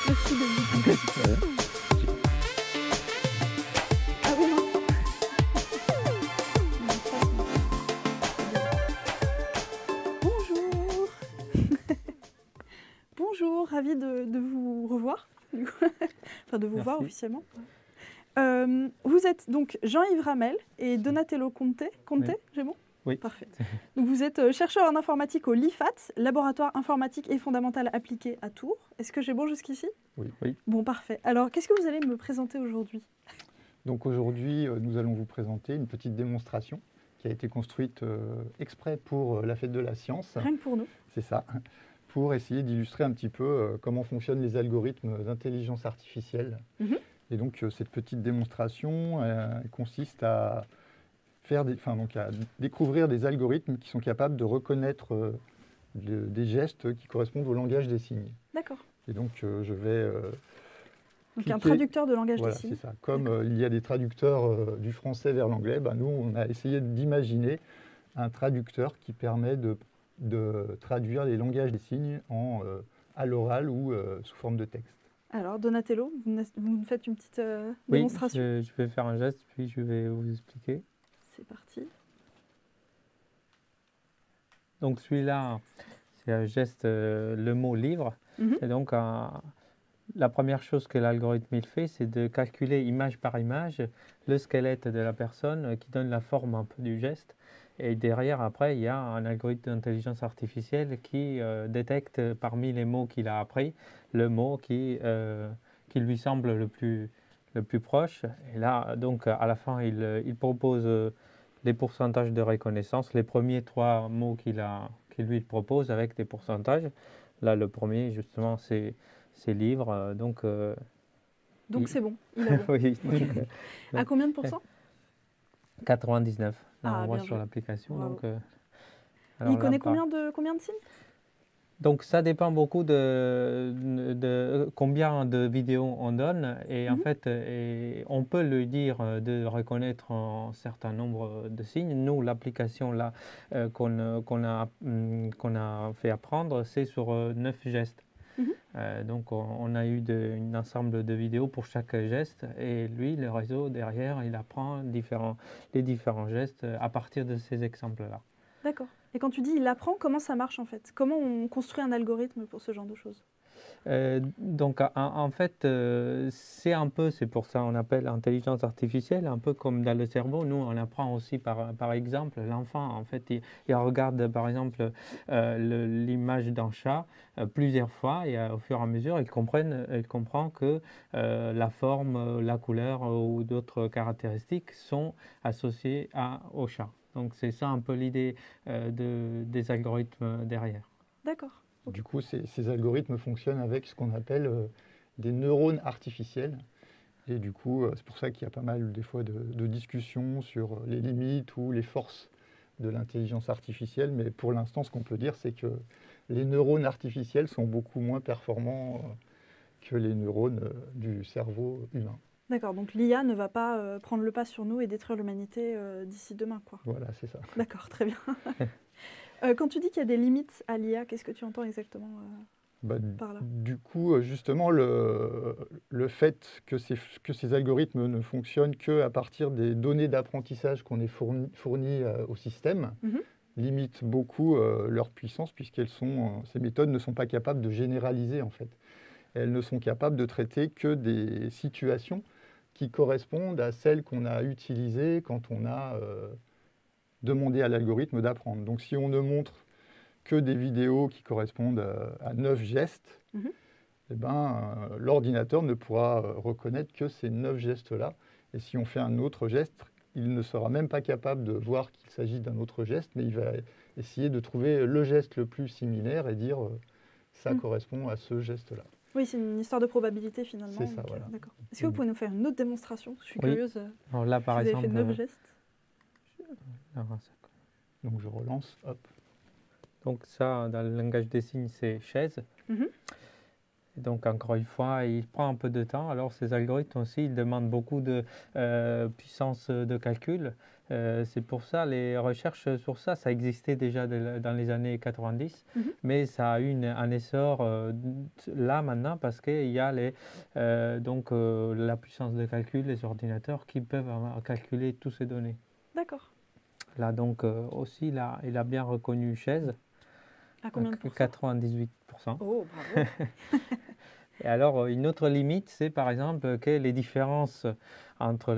Merci de vous. Ok. Ah oui, non. Non, ça, bonjour. Bonjour, ravie de vous revoir, du coup. Enfin de vous voir Merci. officiellement. Vous êtes donc Jean-Yves Ramel et Donatello Conte. Conte, Oui. j'ai bon? Oui. Parfait. Donc vous êtes chercheur en informatique au LIFAT, laboratoire informatique et fondamental appliqué à Tours. Est-ce que j'ai bon jusqu'ici? Oui. Oui. Bon, parfait. Alors, qu'est-ce que vous allez me présenter aujourd'hui? Donc aujourd'hui, nous allons vous présenter une petite démonstration qui a été construite exprès pour la fête de la science. Rien que pour nous. C'est ça. Pour essayer d'illustrer un petit peu comment fonctionnent les algorithmes d'intelligence artificielle. Mhm. Et donc cette petite démonstration consiste à faire à découvrir des algorithmes qui sont capables de reconnaître des gestes qui correspondent au langage des signes. D'accord. Et donc je vais Donc un cliquer. traducteur de langage Voilà, des signes. c'est ça. Comme D'accord. il y a des traducteurs du français vers l'anglais, nous, on a essayé d'imaginer un traducteur qui permet de traduire les langages des signes à l'oral ou sous forme de texte. Alors, Donatello, vous me faites une petite Oui, démonstration? je vais faire un geste, puis je vais vous expliquer. C'est parti. Donc celui-là, c'est un geste, le mot livre. Mhm. Et donc, la première chose que l'algorithme il fait, c'est de calculer image par image le squelette de la personne qui donne la forme un peu du geste. Et derrière, après, il y a un algorithme d'intelligence artificielle qui détecte parmi les mots qu'il a appris, le mot qui lui semble le plus proche. Et là, donc, à la fin, il propose les pourcentages de reconnaissance, les premiers 3 mots qu'il lui propose avec des pourcentages. Là, le premier, justement, c'est livre. Donc c'est bon, il est bon. oui, À combien de pourcents? 99. Là, Ah, on voit bien sur joué. l'application. Bravo. Donc, Il alors connaît là, combien de signes? donc, ça dépend beaucoup de combien de vidéos on donne. Et en Mhm. fait, on peut lui dire de reconnaître un certain nombre de signes. Nous, l'application là qu'on a fait apprendre, c'est sur 9 gestes. Mhm. Donc, on a eu un ensemble de vidéos pour chaque geste. Et lui, le réseau derrière, il apprend les différents gestes à partir de ces exemples-là. D'accord. Et quand tu dis il apprend, comment ça marche en fait? Comment on construit un algorithme pour ce genre de choses? Donc, en fait, c'est pour ça qu'on appelle intelligence artificielle, un peu comme dans le cerveau. Nous, on apprend aussi par exemple. L'enfant, en fait, il regarde, par exemple, l'image d'un chat plusieurs fois et au fur et à mesure, il comprend que la forme, la couleur ou d'autres caractéristiques sont associées au chat. Donc, c'est ça un peu l'idée des algorithmes derrière. D'accord. Ok. Du coup, ces algorithmes fonctionnent avec ce qu'on appelle des neurones artificiels. Et du coup, c'est pour ça qu'il y a pas mal des fois de discussions sur les limites ou les forces de l'intelligence artificielle. Mais pour l'instant, ce qu'on peut dire, c'est que les neurones artificiels sont beaucoup moins performants que les neurones du cerveau humain. D'accord, donc l'IA ne va pas prendre le pas sur nous et détruire l'humanité d'ici demain, quoi. Voilà, c'est ça. D'accord, très bien. Quand tu dis qu'il y a des limites à l'IA, qu'est-ce que tu entends exactement par là? Du coup, justement, le fait que ces algorithmes ne fonctionnent qu'à partir des données d'apprentissage qu'on est fournies au système Mhm. limite beaucoup leur puissance, ces méthodes ne sont pas capables de généraliser, en fait. Elles ne sont capables de traiter que des situations qui correspondent à celles qu'on a utilisées quand on a demandé à l'algorithme d'apprendre. Donc si on ne montre que des vidéos qui correspondent à 9 gestes, Mhm. l'ordinateur ne pourra reconnaître que ces 9 gestes-là. Et si on fait un autre geste, il ne sera même pas capable de voir qu'il s'agit d'un autre geste, mais il va essayer de trouver le geste le plus similaire et dire ça correspond à ce geste-là. Oui, c'est une histoire de probabilité finalement. C'est ça, donc, voilà. D'accord. Est-ce que vous pouvez nous faire une autre démonstration? Je suis Oui. curieuse. Alors là, par Vous avez fait exemple, 9 gestes. Donc je relance, hop. Donc ça, dans le langage des signes, c'est chaise. Mhm. Et donc, encore une fois, il prend un peu de temps. Alors, ces algorithmes aussi, ils demandent beaucoup de puissance de calcul. C'est pour ça, les recherches sur ça, ça existait déjà dans les années 90, Mhm. mais ça a eu un essor là maintenant parce qu'il y a la puissance de calcul, les ordinateurs qui peuvent calculer toutes ces données. D'accord. Là, donc, aussi, là, il a bien reconnu Chaise, À combien de pourcents? 98%. Oh, bravo. Et alors, une autre limite, c'est par exemple que les différences entre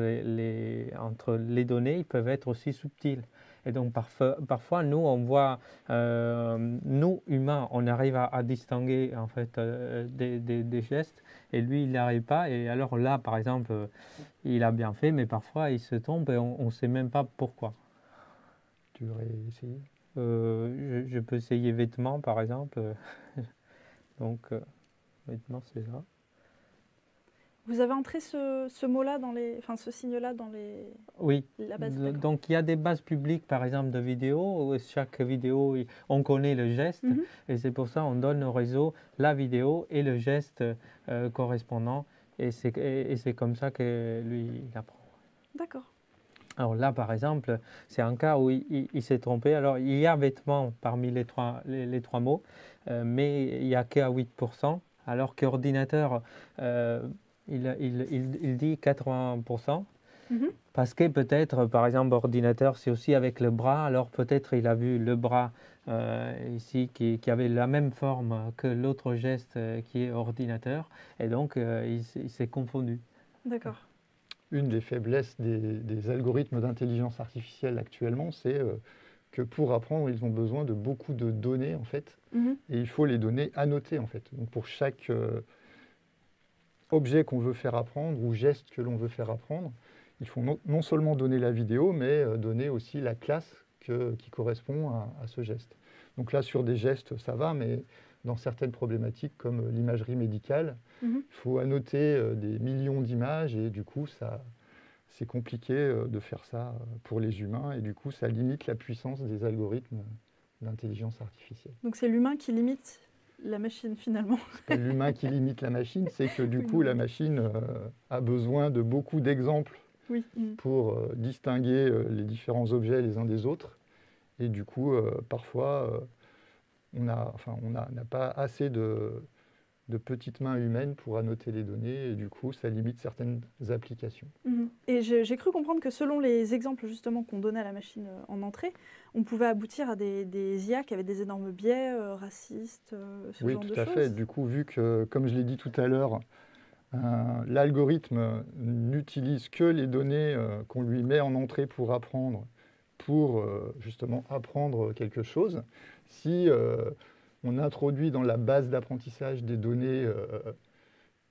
entre les données ils peuvent être aussi subtiles. Et donc, parfois nous, on voit, nous, humains, on arrive à distinguer en fait des gestes, et lui, il n'arrive pas. Et alors là, par exemple, il a bien fait, mais parfois, il se trompe et on ne sait même pas pourquoi. Tu aurais essayé? Je peux essayer vêtements, par exemple. Donc, vêtements, c'est ça. Vous avez entré ce mot-là enfin ce signe-là dans Oui, la base, d'accord. donc il y a des bases publiques, par exemple, de vidéos, où chaque vidéo, on connaît le geste, Mhm. et c'est pour ça qu'on donne au réseau la vidéo et le geste correspondant, et c'est comme ça que lui, il apprend. D'accord. Alors là, par exemple, c'est un cas où il s'est trompé. Alors, il y a vêtements parmi les trois mots, mais il n'y a qu'à 8%, alors qu'ordinateur, il dit 80%. Mhm. Parce que peut-être, par exemple, ordinateur, c'est aussi avec le bras. Alors peut-être il a vu le bras ici qui avait la même forme que l'autre geste qui est ordinateur. Et donc, il s'est confondu. D'accord. Une des faiblesses des algorithmes d'intelligence artificielle actuellement, c'est que pour apprendre, ils ont besoin de beaucoup de données, en fait, Mhm. et il faut les données annotées, en fait. Donc pour chaque objet qu'on veut faire apprendre ou geste que l'on veut faire apprendre, il faut non seulement donner la vidéo, mais donner aussi la classe qui correspond à ce geste. Donc là, sur des gestes, ça va, mais dans certaines problématiques comme l'imagerie médicale, Mhm. il faut annoter des millions d'images et du coup, c'est compliqué de faire ça pour les humains et du coup, ça limite la puissance des algorithmes d'intelligence artificielle. Donc c'est l'humain qui limite la machine finalement. C'est pas l'humain qui limite la machine, c'est que du Oui, coup, non. la machine a besoin de beaucoup d'exemples Oui. Mhm. pour distinguer les différents objets les uns des autres. Et du coup, parfois, on n'a pas assez de petites mains humaines pour annoter les données et du coup, ça limite certaines applications. Mhm. Et j'ai cru comprendre que selon les exemples justement qu'on donnait à la machine en entrée, on pouvait aboutir à des IA qui avaient des énormes biais racistes, ce Oui, genre de tout à choses. fait. Du coup, vu que, comme je l'ai dit tout à l'heure, l'algorithme n'utilise que les données qu'on lui met en entrée pour apprendre, pour justement apprendre quelque chose. Si on introduit dans la base d'apprentissage des données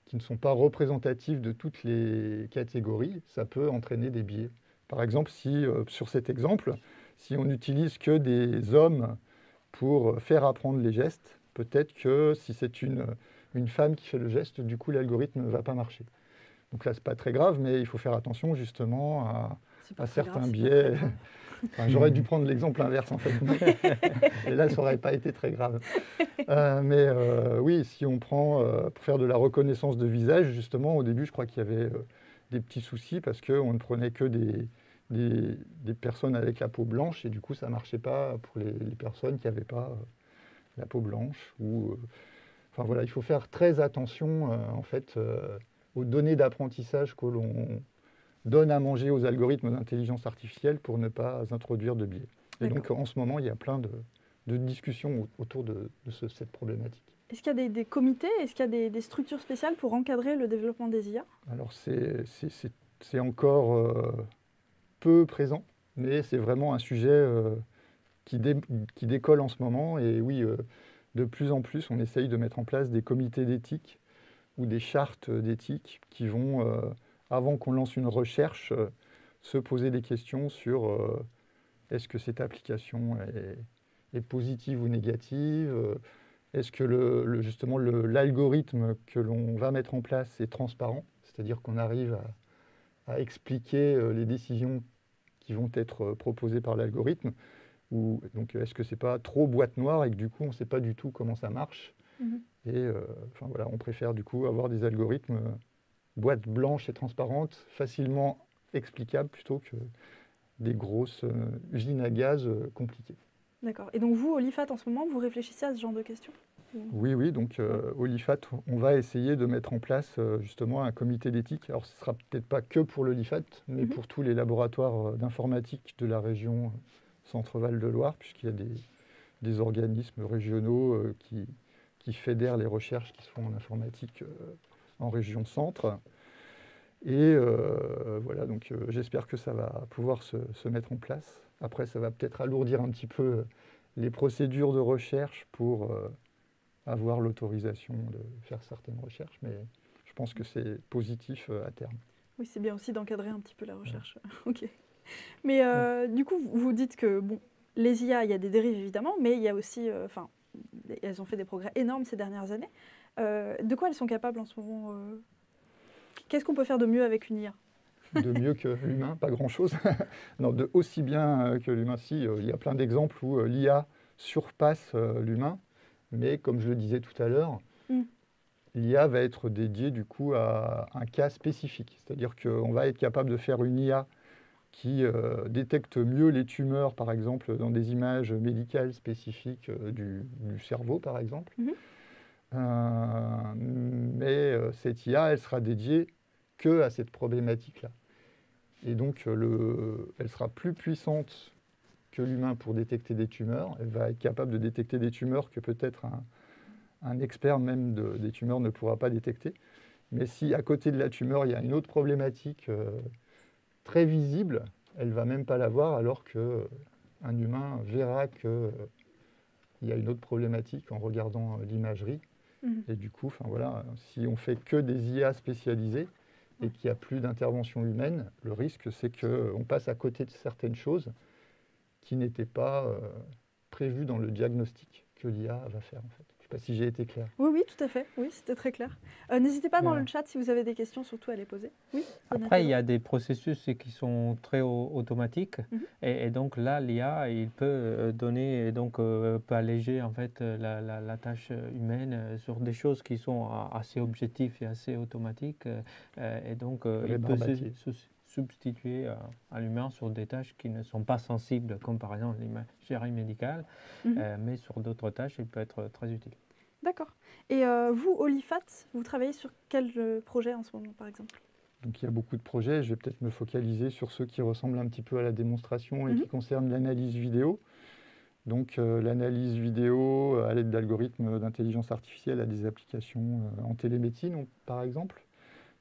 qui ne sont pas représentatives de toutes les catégories, ça peut entraîner des biais. Par exemple, si sur cet exemple, si on n'utilise que des hommes pour faire apprendre les gestes, peut-être que si c'est une femme qui fait le geste, du coup l'algorithme ne va pas marcher. Donc là, c'est pas très grave, mais il faut faire attention justement C'est pas à très certains grave, c'est pas biais. très grave. Enfin, j'aurais dû prendre l'exemple inverse en fait. Et là, ça n'aurait pas été très grave. Mais oui, si on prend pour faire de la reconnaissance de visage, justement, au début, je crois qu'il y avait des petits soucis parce qu'on ne prenait que des personnes avec la peau blanche et du coup, ça ne marchait pas pour les personnes qui n'avaient pas la peau blanche. Enfin voilà, il faut faire très attention en fait aux données d'apprentissage que l'on donne à manger aux algorithmes d'intelligence artificielle pour ne pas introduire de biais. Et donc en ce moment, il y a plein de discussions autour de cette problématique. Est-ce qu'il y a des comités, est-ce qu'il y a des structures spéciales pour encadrer le développement des IA? Alors c'est encore peu présent, mais c'est vraiment un sujet qui décolle en ce moment. Et oui, de plus en plus, on essaye de mettre en place des comités d'éthique ou des chartes d'éthique qui vont, avant qu'on lance une recherche, se poser des questions sur est-ce que cette application est positive ou négative, est-ce que justement l'algorithme que l'on va mettre en place est transparent, c'est-à-dire qu'on arrive à expliquer les décisions qui vont être proposées par l'algorithme, ou donc est-ce que c'est pas trop boîte noire et que du coup on ne sait pas du tout comment ça marche. Mhm. Et enfin, voilà, on préfère du coup avoir des algorithmes boîte blanche et transparente, facilement explicables, plutôt que des grosses usines à gaz compliquées. D'accord. Et donc vous, au LIFAT, en ce moment, vous réfléchissez à ce genre de questions? Oui, oui, donc au LIFAT, on va essayer de mettre en place justement un comité d'éthique. Alors ce ne sera peut-être pas que pour le LIFAT, mais Mhm. pour tous les laboratoires d'informatique de la région Centre-Val de Loire, puisqu'il y a des organismes régionaux qui fédèrent les recherches qui se font en informatique en région Centre. Et voilà, donc j'espère que ça va pouvoir se mettre en place. Après, ça va peut-être alourdir un petit peu les procédures de recherche pour avoir l'autorisation de faire certaines recherches, mais je pense que c'est positif à terme. Oui, c'est bien aussi d'encadrer un petit peu la recherche. Ok. Mais du coup, vous dites que bon, les IA, il y a des dérives évidemment, mais il y a aussi, enfin, elles ont fait des progrès énormes ces dernières années. De quoi elles sont capables en ce moment Qu'est-ce qu'on peut faire de mieux avec une IA? De mieux que l'humain, pas grand-chose. Non, de aussi bien que l'humain, si. Il y a plein d'exemples où l'IA surpasse l'humain, mais comme je le disais tout à l'heure, Mm. l'IA va être dédiée du coup à un cas spécifique. C'est-à-dire qu'on va être capable de faire une IA qui détecte mieux les tumeurs, par exemple, dans des images médicales spécifiques du cerveau, par exemple. Mhm. Mais cette IA, elle sera dédiée que à cette problématique-là. Et donc, elle sera plus puissante que l'humain pour détecter des tumeurs. Elle va être capable de détecter des tumeurs que peut-être un expert même des tumeurs ne pourra pas détecter. Mais si à côté de la tumeur, il y a une autre problématique très visible, elle ne va même pas la voir, alors qu'un humain verra qu'il y a une autre problématique en regardant l'imagerie. Mhm. Et du coup, voilà, si on fait que des IA spécialisées et qu'il n'y a plus d'intervention humaine, le risque, c'est qu'on passe à côté de certaines choses qui n'étaient pas prévues dans le diagnostic que l'IA va faire, en fait. Je ne sais pas si j'ai été clair. Oui, oui, tout à fait. Oui, c'était très clair. N'hésitez pas dans Voilà. le chat si vous avez des questions, surtout à les poser. Oui, Après, il y a des processus qui sont très automatiques, Mhm. et donc là, l'IA, il peut donner, donc peut alléger en fait la tâche humaine sur des choses qui sont assez objectives et assez automatiques, et donc il peut se substituer à l'humain sur des tâches qui ne sont pas sensibles, comme par exemple l'imagerie médicale, Mhm. mais sur d'autres tâches, il peut être très utile. D'accord. Et vous, au LIFAT, vous travaillez sur quel projet en ce moment, par exemple? Donc il y a beaucoup de projets. Je vais peut-être me focaliser sur ceux qui ressemblent un petit peu à la démonstration et Mhm. qui concernent l'analyse vidéo. Donc l'analyse vidéo à l'aide d'algorithmes d'intelligence artificielle a des applications en télémédecine, par exemple.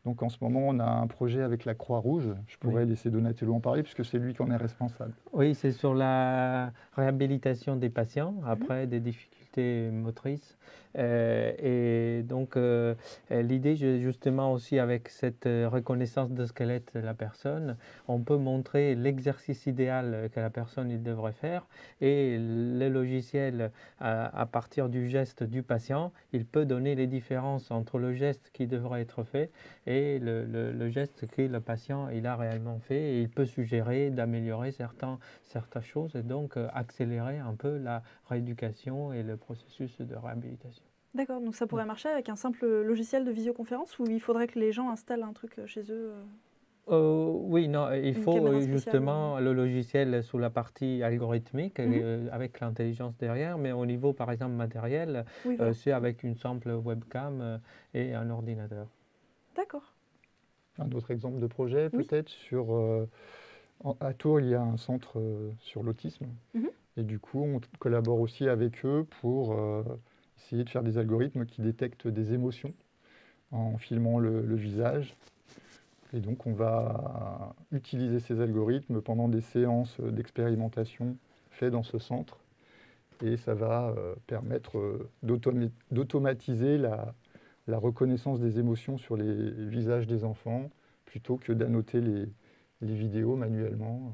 Donc en ce moment, on a un projet avec la Croix-Rouge. Je pourrais laisser Donatello en parler, puisque c'est lui qui en est responsable. Oui, c'est sur la réhabilitation des patients après des difficultés motrices. Et donc, l'idée, justement, aussi avec cette reconnaissance de squelette de la personne, on peut montrer l'exercice idéal que la personne il devrait faire, et le logiciel, à partir du geste du patient, il peut donner les différences entre le geste qui devrait être fait et le geste que le patient il a réellement fait, et il peut suggérer d'améliorer certaines choses, et donc accélérer un peu la rééducation et le processus de réhabilitation. D'accord, donc ça pourrait marcher avec un simple logiciel de visioconférence, ou il faudrait que les gens installent un truc chez eux Oui, non, il Une faut caméra spéciale, justement le logiciel sous la partie algorithmique, avec l'intelligence derrière, mais au niveau par exemple matériel, Oui, voilà. c'est avec une simple webcam et un ordinateur. D'accord. Un autre exemple de projet, Oui. peut-être, à Tours, il y a un centre sur l'autisme. Mhm. Et du coup, on collabore aussi avec eux pour essayer de faire des algorithmes qui détectent des émotions en filmant le visage. Et donc, on va utiliser ces algorithmes pendant des séances d'expérimentation faites dans ce centre. Et ça va permettre d'automatiser la reconnaissance des émotions sur les visages des enfants, plutôt que d'annoter les vidéos manuellement,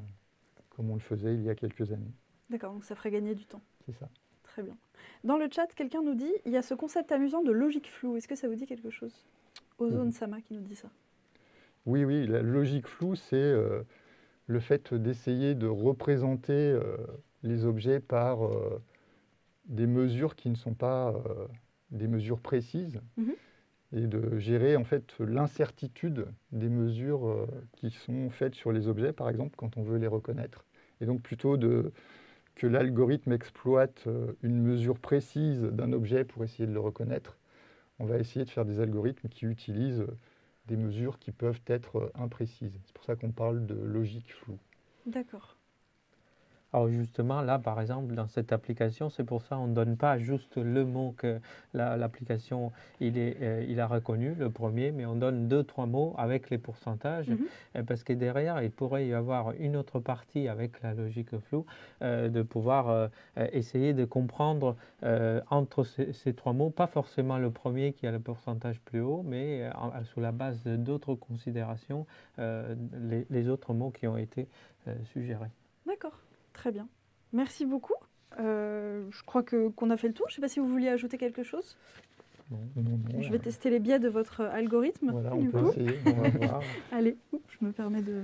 comme on le faisait il y a quelques années. D'accord, donc ça ferait gagner du temps. C'est ça. Très bien. Dans le chat, quelqu'un nous dit, il y a ce concept amusant de logique floue. Est-ce que ça vous dit quelque chose? Ozone Sama qui nous dit ça. Oui, oui, la logique floue, c'est le fait d'essayer de représenter les objets par des mesures qui ne sont pas des mesures précises Mhm. et de gérer en fait l'incertitude des mesures qui sont faites sur les objets, par exemple, quand on veut les reconnaître. Et donc plutôt que l'algorithme exploite une mesure précise d'un objet pour essayer de le reconnaître, on va essayer de faire des algorithmes qui utilisent des mesures qui peuvent être imprécises. C'est pour ça qu'on parle de logique floue. D'accord. Alors justement, là, par exemple, dans cette application, c'est pour ça qu'on ne donne pas juste le mot que l'application il a reconnu, le premier, mais on donne 2-3 mots avec les pourcentages, parce que derrière, il pourrait y avoir une autre partie avec la logique floue, de pouvoir essayer de comprendre entre ces 3 mots, pas forcément le premier qui a le pourcentage plus haut, mais sous la base d'autres considérations, les autres mots qui ont été suggérés. D'accord. Très bien. Merci beaucoup. Je crois qu'on a fait le tour. Je ne sais pas si vous vouliez ajouter quelque chose. Non, Je vais tester les biais de votre algorithme. Voilà, on du peut coup. essayer, on va voir. Allez, je me permets de...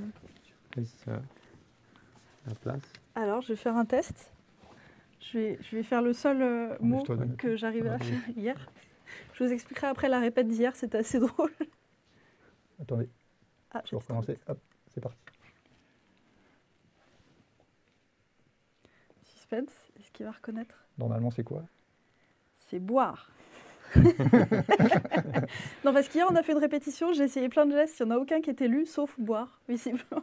Je laisse la place. Alors, je vais faire un test. Je vais faire le seul mot Enlève-toi de que j'arrivais à Ah, oui. faire hier. Je vous expliquerai après la répète d'hier, c'était assez drôle. Attendez, Ah, je vais recommencer. Hop, c'est parti. Suspense, est-ce qu'il va reconnaître? Normalement, c'est quoi? C'est boire. Non, parce qu'hier, on a fait une répétition, j'ai essayé plein de gestes, il n'y en a aucun qui était lu, sauf boire, visiblement.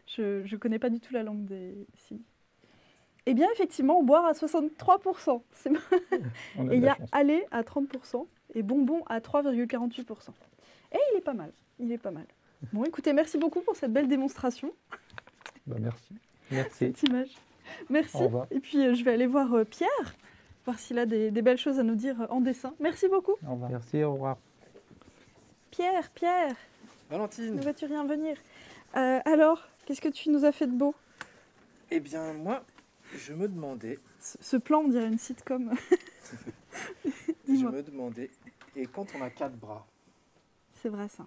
Je ne connais pas du tout la langue des signes. Eh bien, effectivement, boire à 63%. C'est... On a Et de il y la a chance. aller à 30% et bonbon à 3,48%. Et il est pas mal, il est pas mal. Bon, écoutez, merci beaucoup pour cette belle démonstration, Bah, merci. Merci. cette image. Merci. Au revoir. Et puis, je vais aller voir Pierre, voir s'il a des belles choses à nous dire en dessin. Merci beaucoup. Au revoir. Merci, au revoir. Pierre, Valentine, ne vois-tu rien venir? Alors, qu'est-ce que tu nous as fait de beau? eh bien moi, je me demandais, Ce plan, on dirait une sitcom. je Dis-moi. me demandais, et quand on a 4 bras, C'est vrai ça.